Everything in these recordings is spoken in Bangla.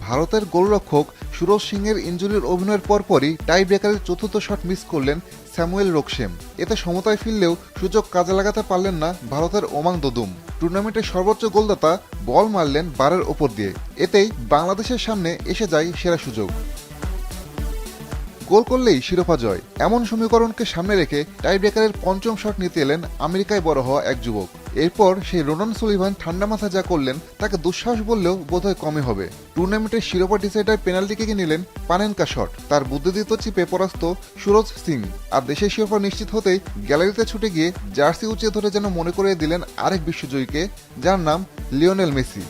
ভারতের গোলরক্ষক সুরজ সিংয়ের ইনজুরির অভিনয়ের পরপরই টাই ব্রেকারের চতুর্থ শট মিস করলেন স্যামুয়েল রোকসেম। এতে সমতায় ফিরলেও সুযোগ কাজে লাগাতে পারলেন না ভারতের ওমাং দদুম। টুর্নামেন্টের সর্বোচ্চ গোলদাতা বল মারলেন বারের ওপর দিয়ে। এতেই বাংলাদেশের সামনে এসে যায় সেরা সুযোগ। গোল করলেই শিরোপা জয়, এমন সমীকরণকে সামনে রেখে টাই ব্রেকারের পঞ্চম শট নিতে এলেন আমেরিকায় বড় হওয়া এক যুবক। এরপর সেই রোনান সুলিভান ঠান্ডা মাথায় যা করলেন তাকে দুঃসাহস বললেও বোধহয় কমই হবে। টুর্নামেন্টের শিরোপা ডিসাইডার পেনাল্টি কিকে নিলেন পানেনকা শট। তার বুদ্ধিদীপ্ত চিপে পরাস্ত সুরজ সিং। আর দেশের শিরোপা নিশ্চিত হতেই গ্যালারিতে ছুটে গিয়ে জার্সি উঁচিয়ে ধরে যেন মনে করিয়ে দিলেন আরেক বিশ্বজয়ীকে, যার নাম লিওনেল মেসি।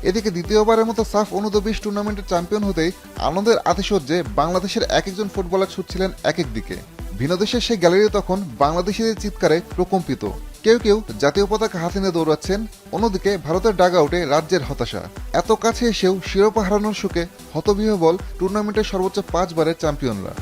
এদিকে দ্বিতীয়বারের মতো সাফ অনূর্ধ্ব-20 টুর্নামেন্টের চ্যাম্পিয়ন হতেই আনন্দের আতিশয্যে বাংলাদেশের এক একজন ফুটবলার ছুটছিলেন এক এক দিকে। ভিন্ন দেশের সেই গ্যালারি তখন বাংলাদেশিদের চিৎকারে প্রকম্পিত। কেউ কেউ জাতীয় পতাকা হাতে নিয়ে দৌড়াচ্ছেন, অন্যদিকে ভারতের ডাগআউটে রাজ্যের হতাশা। এত কাছে এসেও শিরোপা হারানোর শোকে হতবিহ্বল টুর্নামেন্টের সর্বোচ্চ 5 বারের চ্যাম্পিয়নরা।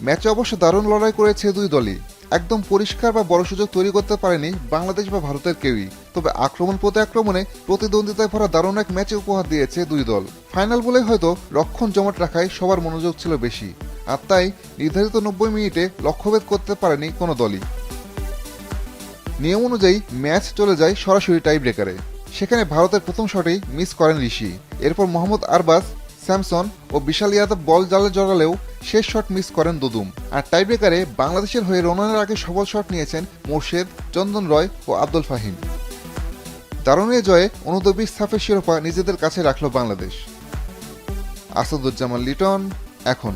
ম্যাচে অবশ্য দারুণ লড়াই করেছে দুই দলই। একদম পরিষ্কার বা বড় সুযোগ তৈরি করতে পারেনি বাংলাদেশ বা ভারতের কেউই। তবে আক্রমণ প্রতি আক্রমণে প্রতিদ্বন্দ্বিতায় ভরা দারুণ এক ম্যাচে উপহার দিয়েছে দুই দল। ফাইনাল বলে হয়তো রক্ষণ জমাট রাখায় সবার মনোযোগ ছিল বেশি, আর তাই নির্ধারিত 90 মিনিটে লক্ষ্যভেদ করতে পারেনি কোনো দলই। নিয়ম অনুযায়ী ম্যাচ চলে যায় সরাসরি টাই ব্রেকারে। সেখানে ভারতের প্রথম শটেই মিস করেন ঋষি। এরপর মোহাম্মদ আরবাজ, স্যামসন ও বিশাল ইয়াদব বল জালে জড়ালেও শেষ শট মিস করেন দদুম। আর টাইব্রেকারে বাংলাদেশের হয়ে রোনানের আগে সফল শট নিয়েছেন মোর্শেদ, চন্দন রয় ও আব্দুল ফাহিম। দারুণ এ জয়ে অনূর্ধ্ব-20 সাফের শিরোপা নিজেদের কাছে রাখল বাংলাদেশ। আসাদুজ্জামান লিটন, এখন।